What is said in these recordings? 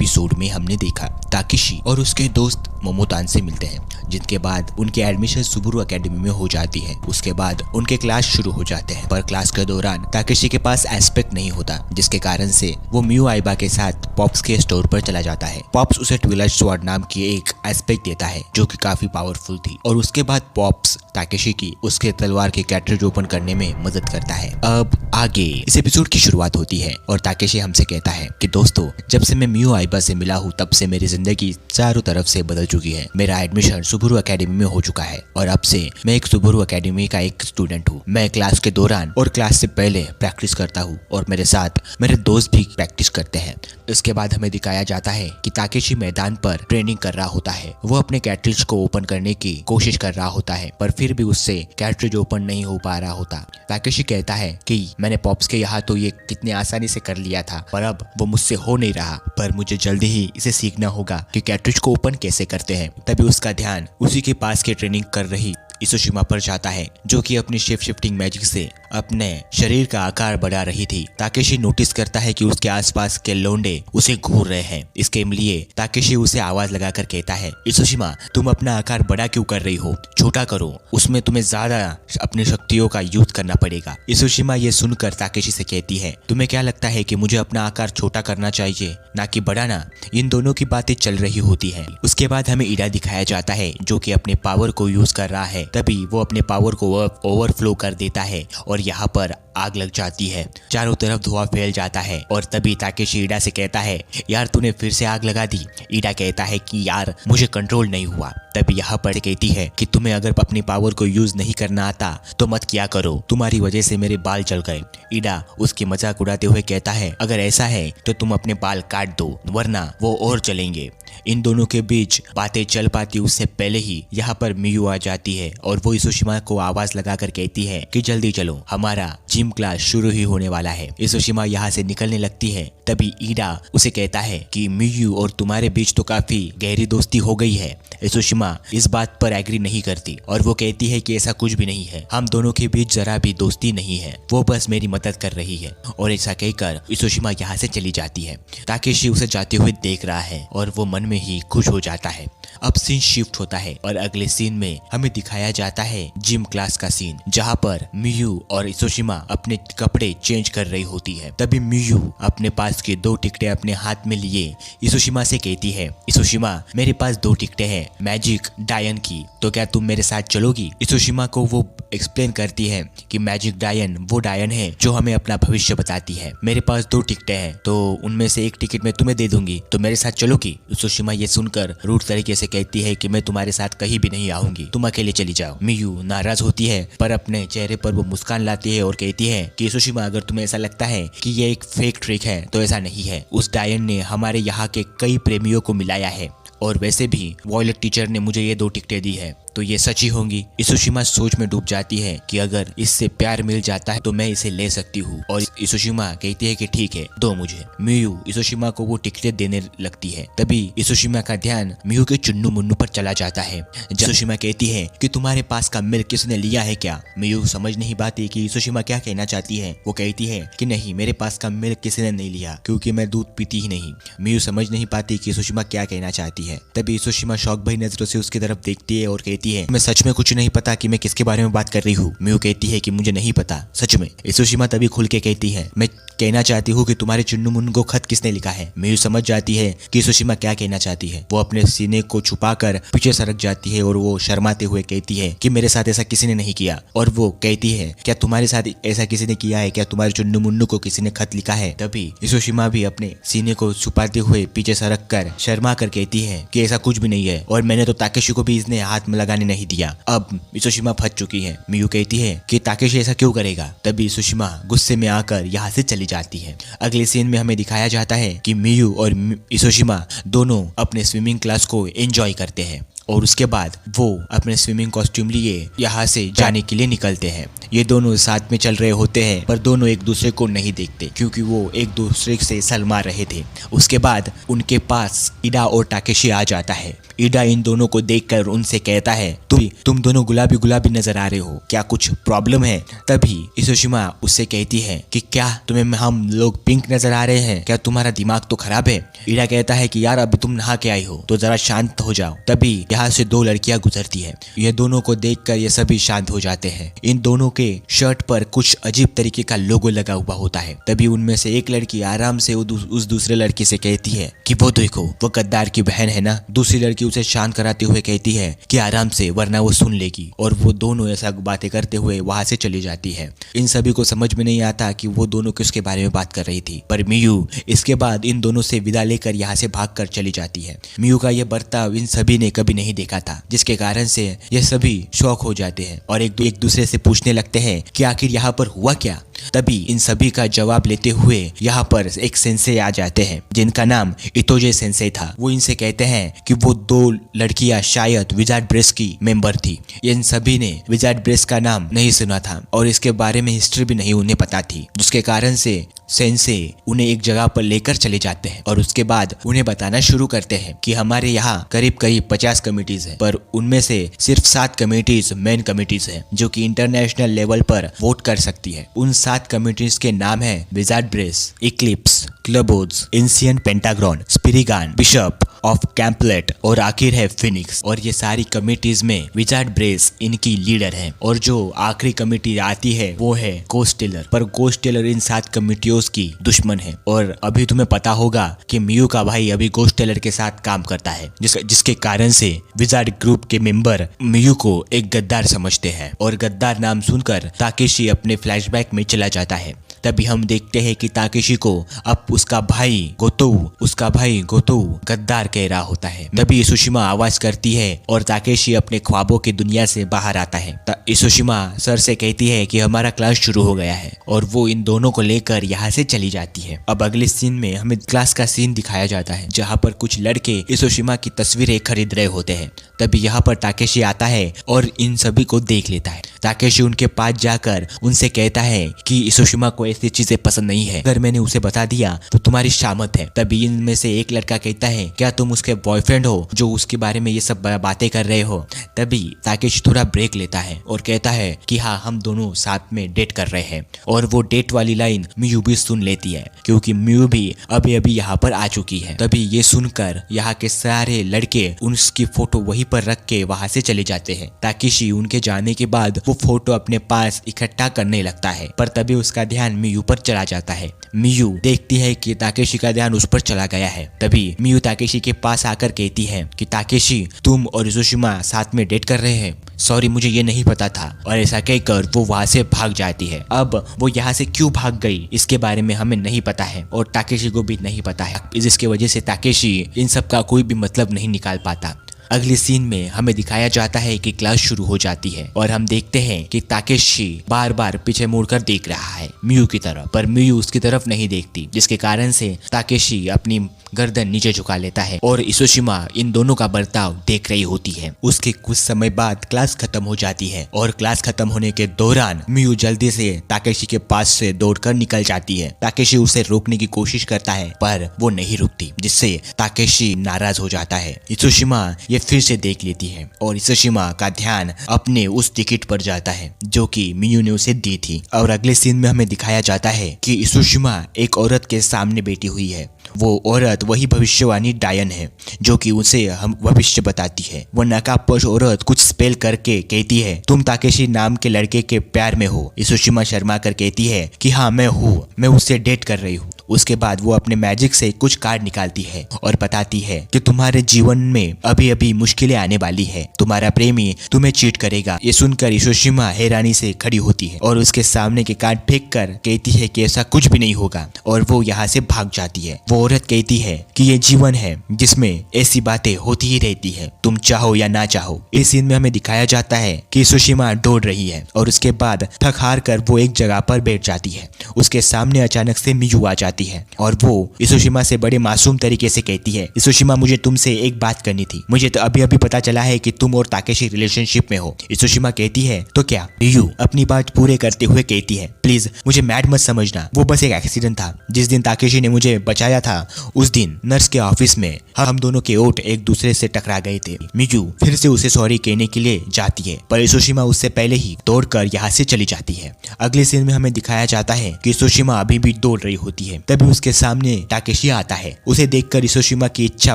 Episode में हमने देखा ताकेशी और उसके दोस्त मोमोतान से मिलते हैं, जिनके बाद उनकी एडमिशन सुबुरु एकेडमी में हो जाती है। उसके बाद उनके क्लास शुरू हो जाते हैं, पर क्लास के दौरान ताकेशी के पास एस्पेक्ट नहीं होता, जिसके कारण से वो मियू आइबा के साथ पॉप्स के स्टोर पर चला जाता है। पॉप्स उसे ट्विलाइट स्वॉर्ड नाम की एक एस्पेक्ट देता है जो कि काफी पावरफुल थी, और उसके बाद पॉप्स ताकेशी की उसके तलवार के कैटरेज ओपन करने में मदद करता है। अब आगे इस एपिसोड की शुरुआत होती है और ताकेशी हमसे कहता है कि दोस्तों, जब से मैं मियू आइबा से मिला हूँ तब से मेरी जिंदगी चारों तरफ से बदल चुकी है। मेरा एडमिशन सुबुरु एकेडमी में हो चुका है और अब से मैं एक सुबुरु एकेडमी का एक स्टूडेंट हूँ। मैं क्लास के दौरान और क्लास से पहले प्रैक्टिस करता हूँ और मेरे साथ मेरे दोस्त भी प्रैक्टिस करते हैं। इसके बाद हमें दिखाया जाता है कि ताकेशी मैदान पर ट्रेनिंग कर रहा होता है। वो अपने कैटरेज को ओपन करने की कोशिश कर रहा होता है, पर फिर भी उससे कैटरेज ओपन नहीं हो पा रहा होता। ताकेशी कहता है कि मैंने पॉप्स के यहाँ तो ये कितने आसानी से कर लिया था, पर अब वो मुझसे हो नहीं रहा, पर मुझे जल्दी ही इसे सीखना होगा कि कैटरेज को ओपन कैसे करते हैं। तभी उसका ध्यान उसी के पास के ट्रेनिंग कर रही इसोशिमा पर जाता है, जो कि अपनी शेप शिफ्टिंग मैजिक से अपने शरीर का आकार बढ़ा रही थी। ताकेशी नोटिस करता है कि उसके आसपास के लोंडे उसे घूर रहे हैं। इसके लिए ताकेशी उसे आवाज लगाकर कहता है, इसोशिमा, तुम अपना आकार बड़ा क्यों कर रही हो? छोटा करो, उसमें तुम्हें ज्यादा अपनी शक्तियों का यूज करना पड़ेगा। इसोशिमा ये सुनकर ताकेशी से कहती है, तुम्हें क्या लगता है कि मुझे अपना आकार छोटा करना चाहिए ना कि बढ़ाना? इन दोनों की बातें चल रही होती है। उसके बाद हमें ईडा दिखाया जाता है, जो कि अपने पावर को यूज कर रहा है। तभी वो अपने पावर को ओवरफ्लो कर देता है और यहाँ पर आग लग जाती है। चारों तरफ धुआं फैल जाता है और तभी ताकेशी ईडा से कहता है, यार तूने फिर से आग लगा दी। ईडा कहता है कि यार मुझे कंट्रोल नहीं हुआ। तभी यहाँ पर कहती है कि तुम्हें अगर अपनी पावर को यूज नहीं करना आता तो मत किया करो, तुम्हारी वजह से मेरे बाल जल गए। ईडा उसकी मजाक उड़ाते हुए कहता है, अगर ऐसा है तो तुम अपने बाल काट दो, वरना वो और चलेंगे। इन दोनों के बीच बातें चल पाती उससे पहले ही यहाँ पर मियू आ जाती है और वो इसोशिमा को आवाज लगाकर कहती है कि जल्दी चलो, हमारा जिम क्लास शुरू ही होने वाला है। इसोशिमा यहाँ से निकलने लगती है। तभी ईडा उसे कहता है कि मियू और तुम्हारे बीच तो काफी गहरी दोस्ती हो गई है। इसोशिमा इस बात पर एग्री नहीं करती और वो कहती है कि ऐसा कुछ भी नहीं है, हम दोनों के बीच जरा भी दोस्ती नहीं है, वो बस मेरी मदद कर रही है। और ऐसा कहकर इसोशिमा यहाँ से चली जाती है। ताकेशी उसे जाते हुए देख रहा है और वो मन में ही खुश हो जाता है। अब सीन शिफ्ट होता है और अगले सीन में हमें दिखाया जाता है जिम क्लास का सीन, जहाँ पर मियू और इसोशिमा अपने कपड़े चेंज कर रही होती है। तभी मियू अपने पास के 2 टिकटें अपने हाथ में लिए इसोशिमा से कहती है, इसोशिमा, मेरे पास 2 टिकटें हैं मैजिक डायन की, तो क्या तुम मेरे साथ चलोगी? इसोशिमा को वो एक्सप्लेन करती है कि मैजिक डायन वो डायन है जो हमें अपना भविष्य बताती है। मेरे पास 2 टिकटें हैं, तो उनमें से 1 टिकट मैं तुम्हें दे दूंगी, तो मेरे साथ चलोगी? इसोशिमा ये सुनकर रूड तरीके से कहती है कि मैं तुम्हारे साथ कहीं भी नहीं आऊंगी, तुम अकेले चली जाओ। मियू नाराज होती है, पर अपने चेहरे पर वो मुस्कान लाती है और कहती है कि इसोशिमा, अगर तुम्हें ऐसा लगता है कि ये एक फेक ट्रिक है तो ऐसा नहीं है। उस डायन ने हमारे यहाँ के कई प्रेमियों को मिलाया है, और वैसे भी वॉयलेट टीचर ने मुझे ये 2 टिकटें दी है, तो ये सच ही होंगी। इसोशिमा सोच में डूब जाती है कि अगर इससे प्यार मिल जाता है तो मैं इसे ले सकती हूँ, और इसोशिमा कहती है कि ठीक है, दो मुझे। मियू इसोशिमा को वो टिकटें देने लगती है। तभी इसोशिमा का ध्यान मियू के चुन्नू मुन्नू पर चला जाता है। इसोशिमा कहती है कि तुम्हारे पास का मिल्क किसने लिया है क्या? मियू समझ नहीं पाती कि इसोशिमा क्या कहना चाहती है। वो कहती है कि नहीं, मेरे पास का मिल्क किसी ने नहीं लिया, क्योंकि मैं दूध पीती ही नहीं। मियू समझ नहीं पाती कि इसोशिमा क्या कहना चाहती है। तभी इसोशिमा शौक भरी नजरों से उसकी तरफ देखती है और कहती है, मैं सच में कुछ नहीं पता कि मैं किसके बारे में बात कर रही हूँ। मियू कहती है कि मुझे नहीं पता सच में। इसोशिमा तभी खुल के कहती है, मैं कहना चाहती हूँ कि तुम्हारे चुन्नू मुन्नू को खत किसने लिखा है? मियू समझ जाती है कि इसोशिमा क्या कहना चाहती है। वो अपने सीने को छुपाकर पीछे सरक जाती है और वो शर्माते हुए कहती है कि मेरे साथ ऐसा किसी ने नहीं किया। और वो कहती है, क्या तुम्हारे साथ ऐसा किसी ने किया है क्या? तुम्हारे चुन्नू मुन्नू को किसी ने खत लिखा है? तभी इसोशिमा भी अपने सीने को छुपाते हुए पीछे सरक कर शर्मा कर कहती है कि ऐसा कुछ भी नहीं है, और मैंने तो ताकेशी को भी इसने हाथ में लगाने नहीं दिया। अब इसोशिमा फंस चुकी है। मियू कहती है कि ताकेशी ऐसा क्यों करेगा? तभी इसोशिमा गुस्से में आकर यहाँ से चली जाती है। अगले सीन में हमें दिखाया जाता है कि मियू और इसोशिमा दोनों अपने स्विमिंग क्लास को एंजॉय करते हैं। और उसके बाद वो अपने स्विमिंग कॉस्ट्यूम लिए यहाँ से जाने के लिए निकलते हैं। ये दोनों साथ में चल रहे होते हैं पर दोनों एक दूसरे को नहीं देखते क्योंकि वो एक दूसरे से सलमा रहे थे। उसके बाद उनके पास इडा और टाकेशी आ जाता है। इडा इन दोनों को देखकर उनसे कहता है तुम दोनों गुलाबी गुलाबी नजर आ रहे हो, क्या कुछ प्रॉब्लम है? तभी इसोशिमा उससे कहती है कि क्या तुम्हें हम लोग पिंक नजर आ रहे हैं? क्या तुम्हारा दिमाग तो खराब है? इडा कहता है कि यार अभी तुम नहा के आई हो तो जरा शांत हो जाओ। तभी यहाँ से दो लड़कियां गुजरती है। ये दोनों को देखकर ये सभी शांत हो जाते हैं। इन दोनों के शर्ट पर कुछ अजीब तरीके का लोगो लगा हुआ होता है। तभी उनमें से एक लड़की आराम से उस दूसरे लड़की से कहती है कि वो देखो वो गद्दार की बहन है ना। दूसरी लड़की उसे शांत कराते हुए कहती है कि आराम से वरना वो सुन लेगी, और वो दोनों ऐसा बातें करते हुए वहां से चली जाती है। इन सभी को समझ में नहीं आता कि वो दोनों किसके बारे में बात कर रही थी, पर मियू इसके बाद इन दोनों से विदा लेकर यहाँ से भागकर चली जाती है। मियू का यह बर्ताव इन सभी ने कभी नहीं देखा था, जिसके कारण से ये सभी शॉक हो जाते हैं और एक दूसरे से पूछने लगते हैं कि आखिर यहाँ पर हुआ क्या। तभी इन सभी का जवाब लेते हुए यहाँ पर एक सेंसे आ जाते हैं जिनका नाम इतोजे सेंसे था। वो इनसे कहते हैं कि वो दो लड़कियां शायद विजार्ड ब्रेस की मेंबर थी। इन सभी ने विजार्ड ब्रेस का नाम नहीं सुना था और इसके बारे में हिस्ट्री भी नहीं उन्हें पता थी, जिसके कारण से सेंसे उन्हें एक जगह पर लेकर चले जाते हैं और उसके बाद उन्हें बताना शुरू करते हैं कि हमारे यहाँ करीब 50 कमिटीज हैं, पर उनमें से सिर्फ 7 कमिटीज मेन कमिटीज हैं जो कि इंटरनेशनल लेवल पर वोट कर सकती है। उन 7 कमिटीज के नाम है विजार्ड ब्रेस, इक्लिप्स, क्लबोज, एंशिएंट पेंटाग्रॉन, स्पिरिगान, बिशप ऑफ कैंपलेट और आखिर है फिनिक्स। और ये सारी कमिटीज में विजार्ड ब्रेस इनकी लीडर है। और जो आखिरी कमिटी आती है वो है गोस्ट टेलर, पर गोस्ट टेलर इन 7 कमिटियों की दुश्मन है। और अभी तुम्हें पता होगा कि मियू का भाई अभी गोस्ट टेलर के साथ काम करता है, जिसके कारण से विजार्ड ग्रुप के मेंबर मियू को एक गद्दार समझते हैं और गद्दार नाम सुनकर ताकेशी अपने फ्लैशबैक में चला जाता है। तभी हम देखते हैं कि ताकेशी को अब उसका भाई गोतोउ गद्दार कह रहा होता है। तभी इसुशिमा आवाज करती है और ताकेशी अपने ख्वाबों की दुनिया से बाहर आता है। इसुशिमा सर से कहती है कि हमारा क्लास शुरू हो गया है और वो इन दोनों को लेकर यहाँ से चली जाती है। अब अगले सीन में हमें क्लास का सीन दिखाया जाता है जहाँ पर कुछ लड़के इसुशिमा की तस्वीरें खरीद रहे होते हैं। तभी यहाँ पर ताकेशी आता है और इन सभी को देख लेता है। ताकेशी उनके पास जाकर उनसे कहता है कि इसुशिमा को ऐसी चीजें पसंद नहीं है, अगर मैंने उसे बता दिया तो तुम्हारी शामत है। तभी इनमें से एक लड़का कहता है क्या तुम उसके बॉयफ्रेंड हो जो उसके बारे में ये सब बातें कर रहे हो? तभी ताकेशी थोड़ा ब्रेक लेता है और कहता है कि हाँ हम दोनों साथ में डेट कर रहे हैं। और वो डेट वाली लाइन मियू भी सुन लेती है क्योंकि मियू भी अभी अभी यहाँ पर आ चुकी है। तभी ये सुनकर यहाँ के सारे लड़के उसकी फोटो वहीं पर रख के वहां से चले जाते हैं। ताकेशी उनके जाने के बाद वो फोटो अपने पास इकट्ठा करने लगता है, पर तभी उसका ध्यान मियू पर चला जाता है। मियू देखती है कि ताकेशी का ध्यान उस पर चला गया है। तभी मियू ताकेशी के पास आकर कहती है कि ताकेशी तुम और इसुशिमा साथ में डेट कर रहे हैं, सॉरी मुझे ये नहीं पता था। और ऐसा कहकर वो वहां से भाग जाती है। अब वो यहाँ से क्यों भाग गई इसके बारे में हमें नहीं पता है और ताकेशी को भी नहीं पता है, जिसकी वजह से ताकेशी इन सब का कोई भी मतलब नहीं निकाल पाता। अगले सीन में हमें दिखाया जाता है कि क्लास शुरू हो जाती है और हम देखते हैं कि ताकेशी बार बार पीछे मुड़कर देख रहा है मियू की तरफ, पर मियू उसकी तरफ नहीं देखती, जिसके कारण से ताकेशी अपनी गर्दन नीचे झुका लेता है और इसुशिमा इन दोनों का बर्ताव देख रही होती है। उसके कुछ समय बाद क्लास खत्म हो जाती है और क्लास खत्म होने के दौरान मियू जल्दी से ताकेशी के पास से दौड़कर निकल जाती है। ताकेशी उसे रोकने की कोशिश करता है पर वो नहीं रुकती, जिससे ताकेशी नाराज हो जाता है। इसुशिमा ये फिर से देख लेती है और इसुशिमा का ध्यान अपने उस टिकट पर जाता है जो कि मियू ने उसे दी थी। और अगले सीन में हमें दिखाया जाता है कि इसुशिमा एक औरत के सामने बैठी हुई है। वो औरत वही भविष्यवाणी डायन है जो कि उसे हम भविष्य बताती है। वो नकाबपोश औरत कुछ स्पेल करके कहती है तुम ताकेशी नाम के लड़के के प्यार में हो। इसुशिमा शर्मा कर कहती है कि हाँ मैं हूँ, मैं उससे डेट कर रही हूँ। उसके बाद वो अपने मैजिक से कुछ कार्ड निकालती है और बताती है कि तुम्हारे जीवन में अभी अभी मुश्किलें आने वाली है, तुम्हारा प्रेमी तुम्हें चीट करेगा। ये सुनकर इसुशिमा हैरानी से खड़ी होती है और उसके सामने के कार्ड फेंक कर कहती है कि ऐसा कुछ भी नहीं होगा और वो यहाँ से भाग जाती है। वो औरत कहती है कि ये जीवन है जिसमें ऐसी बातें होती ही रहती है, तुम चाहो या ना चाहो। इस सीन में हमें दिखाया जाता है कि इसुशिमा दौड़ रही है और उसके बाद थक हार कर वो एक जगह पर बैठ जाती है। उसके सामने अचानक से मियू आ जाती जाती है और वो इसोशिमा से बड़े मासूम तरीके से कहती है, इसोशिमा मुझे तुमसे एक बात करनी थी, मुझे तो अभी अभी पता चला है कि तुम और ताकेशी रिलेशनशिप में हो। इसोशिमा कहती है तो क्या? मियू अपनी बात पूरे करते हुए कहती है, प्लीज मुझे मैड मत समझना, वो बस एक एक्सीडेंट था। जिस दिन ताकेशी ने मुझे बचाया था उस दिन नर्स के ऑफिस में हम दोनों के ओठ एक दूसरे से टकरा गए थे। मियू फिर से उसे सॉरी कहने के लिए जाती है पर इसोशिमा उससे पहले ही दौड़कर यहाँ से चली जाती है। अगले सीन में हमें दिखाया जाता है कि इसोशिमा अभी भी दौड़ रही होती है, तभी उसके सामने ताकेशी आता है। उसे देखकर इसोशिमा की इच्छा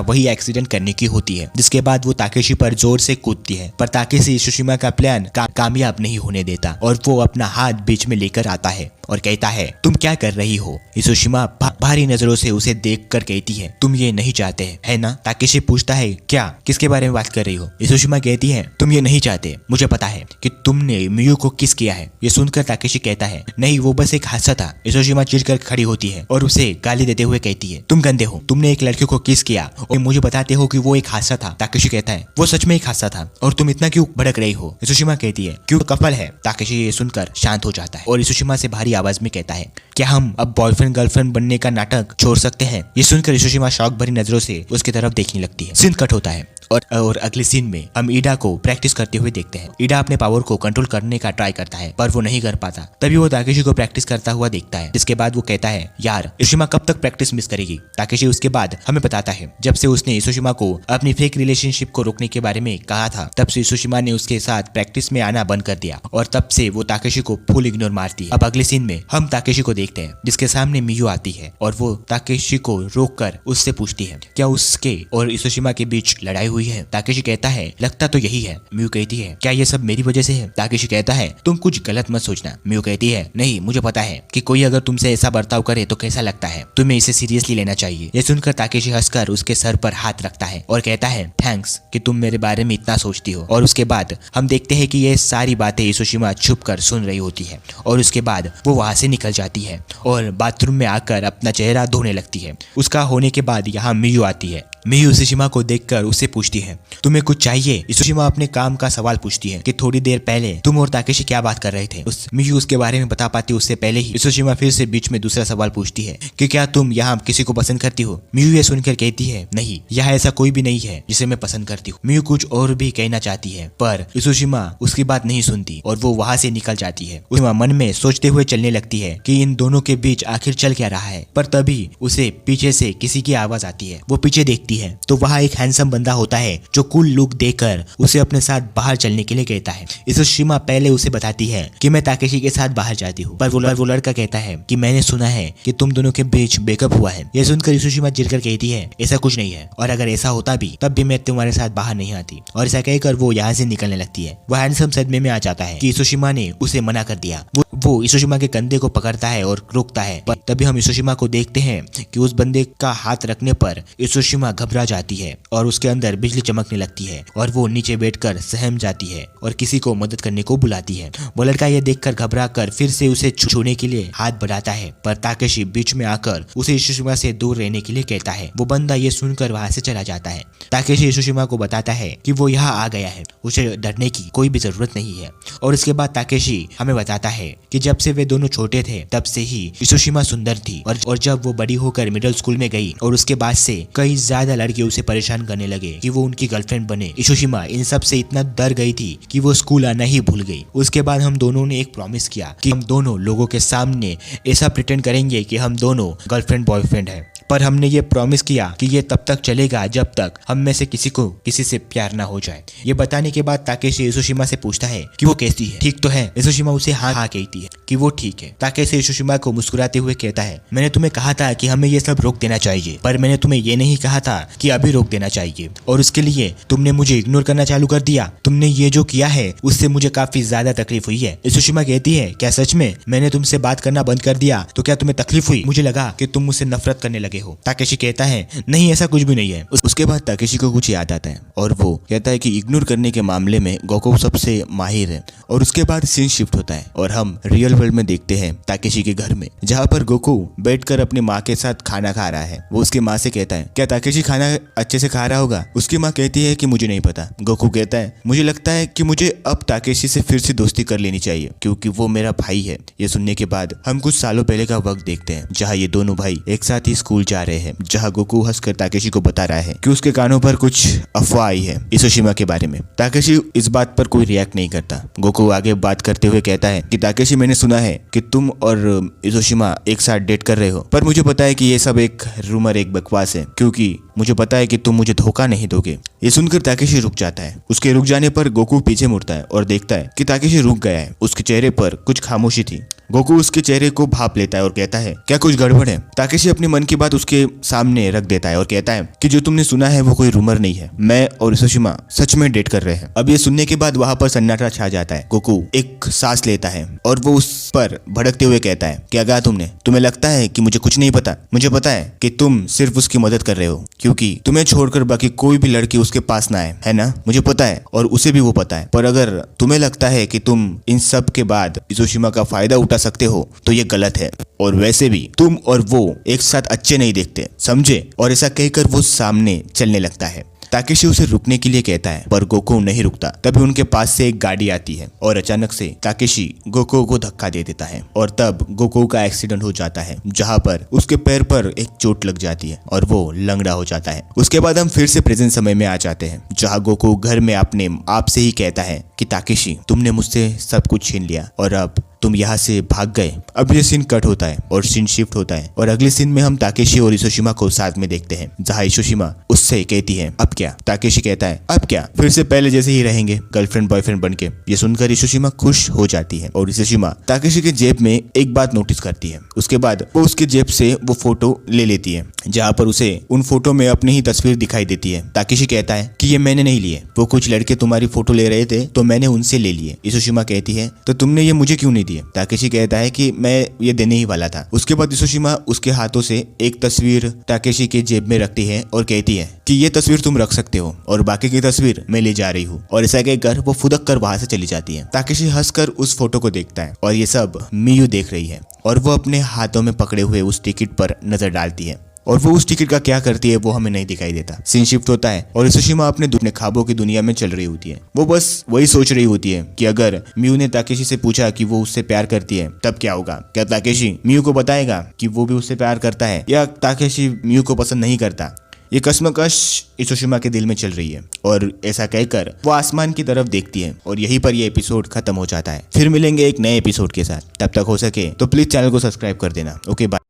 वही एक्सीडेंट करने की होती है, जिसके बाद वो ताकेशी पर जोर से कूदती है पर ताकेशी इसोशिमा का प्लान कामयाब नहीं होने देता और वो अपना हाथ बीच में लेकर आता है और कहता है, तुम क्या कर रही हो? इसोशिमा भारी नजरों से उसे देखकर कहती है, तुम ये नहीं चाहते है ना? ताकेशी पूछता है, क्या? किसके बारे में बात कर रही हो? इसोशिमा कहती है, तुम ये नहीं चाहते, मुझे पता है कि तुमने मियू को किस किया है। ये सुनकर ताकेशी कहता है, नहीं वो बस एक हादसा था। इसोशिमा चिढ़कर खड़ी होती है और उसे गाली देते हुए कहती है, तुम गंदे हो, तुमने एक लड़की को किस किया और मुझे बताते हो कि वो एक हादसा था। ताकेशी कहता है, वो सच में एक हादसा था और तुम इतना क्यों भड़क रही हो? इसोशिमा कहती है, क्यों कपल है। ताकेशी ये सुनकर शांत हो जाता है और इसोशिमा से भारी आवाज में कहता है, क्या हम अब बॉयफ्रेंड गर्लफ्रेंड बनने का नाटक छोड़ सकते हैं? ये सुनकर इसोशिमा शौक भरी नजरों से उसकी तरफ देखने लगती है। सीन कट होता है और अगले सीन में हम ईडा को प्रैक्टिस करते हुए देखते हैं। ईडा अपने पावर को कंट्रोल करने का ट्राई करता है पर वो नहीं कर पाता। तभी वो ताकेशी को प्रैक्टिस करता हुआ देखता है, जिसके बाद वो कहता है, यार इसोशिमा कब तक प्रैक्टिस मिस करेगी? ताकेशी उसके बाद हमें बताता है, जब से उसने इसोशिमा को अपनी फेक रिलेशनशिप को रोकने के बारे में कहा था तब से इसोशिमा ने उसके साथ प्रैक्टिस में आना बंद कर दिया और तब से वो ताकेशी को फुल इग्नोर मारती है। अब अगले सीन में हम ताकेशी को देखते हैं जिसके सामने मियू आती है और वो ताकेशी को रोककर उससे पूछती है, क्या उसके और इसोशिमा के बीच लड़ाई हुई है? ताकेशी कहता है, लगता तो यही है। मियू कहती है, क्या ये सब मेरी वजह से है? ताकेशी कहता है, तुम कुछ गलत मत सोचना। मियू कहती है, नहीं मुझे पता है कि कोई अगर तुमसे ऐसा बर्ताव करे तो कैसा लगता है, तुम्हें इसे सीरियसली लेना चाहिए। ये सुनकर ताकेशी हंसकर उसके सर पर हाथ रखता है और कहता है, थैंक्स कि तुम मेरे बारे में इतना सोचती हो। और उसके बाद हम देखते हैं कि ये सारी बातें इसोशिमा छुप कर सुन रही होती है और उसके बाद वो वहां से निकल जाती है और बाथरूम में आकर अपना चेहरा धोने लगती है। उसका होने के बाद यहाँ मियू आती है। मियू इसोशिमा को देखकर उससे पूछती है, तुम्हें कुछ चाहिए? इसोशिमा अपने काम का सवाल पूछती है कि थोड़ी देर पहले तुम और ताकेशी क्या बात कर रहे थे। मियू उसके बारे में बता पाती उससे पहले ही इसोशिमा फिर से बीच में दूसरा सवाल पूछती है कि क्या तुम यहाँ किसी को पसंद करती हो? मियू ये सुनकर कहती है, नहीं, यहाँ ऐसा कोई भी नहीं है जिसे मैं पसंद करती हूँ। मियू कुछ और भी कहना चाहती है पर इसोशिमा उसकी बात नहीं सुनती और वो वहाँ से निकल जाती है। उसके मन में सोचते हुए चलने लगती है कि इन दोनों के बीच आखिर चल क्या रहा है। पर तभी उसे पीछे से किसी की आवाज आती है। वो पीछे देखती है तो वहाँ एक हैंडसम बंदा होता है जो कूल लुक देकर उसे अपने साथ बाहर चलने के लिए कहता है। इसोशिमा पहले उसे बताती है कि मैं ताकेशी के साथ बाहर जाती हूँ पर वो लड़का कहता है कि मैंने सुना है कि तुम दोनों के बीच ब्रेकअप हुआ है। यह सुनकर इसोशिमा चिढ़कर कहती है, ऐसा कुछ नहीं है और अगर ऐसा होता भी तब भी मैं तुम्हारे साथ बाहर नहीं आती। और ऐसा कहकर वो यहाँ से निकलने लगती है। वह हैंडसम सदमे में आ जाता है कि इसोशिमा ने उसे मना कर दिया। वो इसोशिमा के कंधे को पकड़ता है और रोकता है पर तभी हम इसोशिमा को देखते हैं कि उस बंदे का हाथ रखने पर इसोशिमा घबरा जाती है और उसके अंदर बिजली चमकने लगती है और वो नीचे बैठकर सहम जाती है और किसी को मदद करने को बुलाती है। वो लड़का ये देखकर घबरा कर फिर से उसे छूने के लिए हाथ बढ़ाता है पर ताकेशी बीच में आकर उसे इसोशिमा से दूर रहने के लिए कहता है। वो बंदा ये सुनकर वहां से चला जाता है। ताकेशी इसोशिमा को बताता है कि वो यहाँ आ गया है, उसे डरने की कोई भी जरूरत नहीं है। और इसके बाद ताकेशी हमें बताता है कि जब से वे दोनों छोटे थे तब से ही इसोशिमा सुंदर थी और जब वो बड़ी होकर मिडिल स्कूल में गई और उसके बाद से कई ज्यादा लड़के उसे परेशान करने लगे कि वो उनकी गर्लफ्रेंड बने। इसोशिमा इन सब से इतना डर गई थी कि वो स्कूल आना ही भूल गई। उसके बाद हम दोनों ने एक प्रॉमिस किया कि हम दोनों लोगों के सामने ऐसा प्रिटेंड करेंगे कि हम दोनों गर्लफ्रेंड बॉयफ्रेंड हैं। पर हमने ये प्रॉमिस किया कि ये तब तक चलेगा जब तक हम में से किसी से प्यार ना हो जाए। ये बताने के बाद ताकेशी इसोशिमा से पूछता है कि वो कैसी है, ठीक तो है? इसोशिमा उसे हाँ कहती है कि वो ठीक है। ताकेशी इसोशिमा को मुस्कुराते हुए कहता है, मैंने तुम्हें कहा था कि हमें ये सब रोक देना चाहिए पर मैंने तुम्हें ये नहीं कहा था कि अभी रोक देना चाहिए और उसके लिए तुमने मुझे इग्नोर करना चालू कर दिया। तुमने ये जो किया है उससे मुझे काफी ज्यादा तकलीफ हुई है। इसोशिमा कहती है, क्या सच में मैंने तुमसे बात करना बंद कर दिया तो क्या तुम्हें तकलीफ हुई? मुझे लगा कि तुम मुझसे नफरत करने लगे हो। ताकेशी कहता है नहीं ऐसा कुछ भी नहीं है। उसके बाद ताकेशी को कुछ याद आता है और वो कहता है कि इग्नोर करने के मामले में गोकू सबसे माहिर है। और उसके बाद सीन शिफ्ट होता है और हम रियल वर्ल्ड में देखते हैं ताकेशी के घर में, जहाँ पर गोकू बैठकर अपनी माँ के साथ खाना खा रहा है। वो उसकी माँ से कहता है क्या ताकेशी खाना अच्छे से खा रहा होगा? उसकी माँ कहती है कि मुझे नहीं पता। गोकू कहता है मुझे लगता है कि मुझे अब ताकेशी से फिर से दोस्ती कर लेनी चाहिए क्योंकि वो मेरा भाई है। ये सुनने के बाद हम कुछ सालों पहले का वक्त देखते हैं जहाँ ये दोनों भाई एक साथ ही स्कूल जा रहे हैं, जहाँ गोकू हंसकर ताकेशी को बता रहा है कि उसके कानों पर कुछ अफवाह आई है इसोशिमा के बारे में। ताकेशी इस बात पर कोई रिएक्ट नहीं करता। गोकू आगे बात करते हुए कहता है कि ताकेशी मैंने सुना है कि तुम और इसोशिमा एक साथ डेट कर रहे हो, पर मुझे पता है कि ये सब एक रूमर, एक बकवास है, क्योंकि मुझे पता है कि तुम मुझे धोखा नहीं दोगे। ये सुनकर ताकेशी रुक जाता है। उसके रुक जाने पर गोकू पीछे मुड़ता है और देखता है कि ताकेशी रुक गया है। उसके चेहरे पर कुछ खामोशी थी। गोकू उसके चेहरे को भाप लेता है और कहता है क्या कुछ गड़बड़ है? ताकेशी अपने मन की बात उसके सामने रख देता है और कहता है कि जो तुमने सुना है वो कोई रूमर नहीं है, मैं और इसोशिमा सच में डेट कर रहे हैं। अब ये सुनने के बाद वहाँ पर सन्नाटा छा जाता है। गोकू एक सांस लेता है और वो उस पर भड़कते हुए कहता है क्या कहा तुमने? तुम्हें लगता है कि मुझे कुछ नहीं पता? मुझे पता है कि तुम सिर्फ उसकी मदद कर रहे हो क्योंकि तुम्हें छोड़कर बाकी कोई भी लड़की उसके पास ना आए, है ना? मुझे पता है और उसे भी वो पता है। पर अगर तुम्हें लगता है कि तुम इन सब के बाद इसोशिमा का फायदा उठा सकते हो तो ये गलत है। और वैसे भी तुम और वो एक साथ अच्छे नहीं दिखते, समझे? और ऐसा कहकर वो सामने चलने लगता है। ताकेशी उसे रुकने के लिए कहता है पर गोकू नहीं रुकता। तभी उनके पास से एक गाड़ी आती है और अचानक से ताकेशी गोकू को धक्का दे देता है और तब गोकू का एक्सीडेंट हो जाता है, जहां पर उसके पैर पर एक चोट लग जाती है और वो लंगड़ा हो जाता है। उसके बाद हम फिर से प्रेजेंट समय में आ जाते हैं, जहां गोकू घर में अपने आप से ही कहता है कि ताकेशी तुमने मुझसे सब कुछ छीन लिया और अब तुम यहाँ से भाग गए। अब ये सीन कट होता है और सीन शिफ्ट होता है और अगले सीन में हम ताकेशी और इसोशिमा को साथ में देखते हैं, जहाँ इसोशिमा उससे कहती है अब क्या? ताकेशी कहता है अब क्या, फिर से पहले जैसे ही रहेंगे, गर्लफ्रेंड बॉयफ्रेंड बनके। ये सुनकर इसोशिमा खुश हो जाती है और इसोशिमा ताकेशी के जेब में एक बात नोटिस करती है। उसके बाद वो उसके जेब से वो फोटो ले लेती है, जहाँ पर उसे उन फोटो में अपनी ही तस्वीर दिखाई देती है। ताकेशी कहता है कि ये मैंने नहीं लिए, वो कुछ लड़के तुम्हारी फोटो ले रहे थे तो मैंने उनसे ले लिए। इसोशिमा कहती है तो तुमने ये मुझे क्यों नहीं दिए? ताकेशी कहता है कि मैं ये देने ही वाला था। उसके बाद इसोशिमा उसके हाथों से एक तस्वीर ताकेशी के जेब में रखती है और कहती है कि ये तस्वीर तुम रख सकते हो और बाकी की तस्वीर मैं ले जा रही हूँ। और ऐसा कहकर वो फुदक कर वहां से चली जाती है। ताकेशी हंसकर उस फोटो को देखता है और ये सब मियू देख रही है और वो अपने हाथों में पकड़े हुए उस टिकट पर नजर डालती है और वो उस टिकट का क्या करती है वो हमें नहीं दिखाई देता। सीन शिफ्ट होता है और इसोशिमा अपने ख्वाबों की दुनिया में चल रही होती है। वो बस वही सोच रही होती है कि अगर मियू ने ताकेशी से पूछा कि वो उससे प्यार करती है तब क्या होगा? क्या ताकेशी मियू को बताएगा कि वो भी उससे प्यार करता है या ताकेशी मियू को पसंद नहीं करता? ये कश्मकश इसोशिमा के दिल में चल रही है और ऐसा कहकर वो आसमान की तरफ देखती है और यहीं पर ये एपिसोड खत्म हो जाता है। फिर मिलेंगे एक नए एपिसोड के साथ, तब तक हो सके तो प्लीज चैनल को सब्सक्राइब कर देना। Okay bye.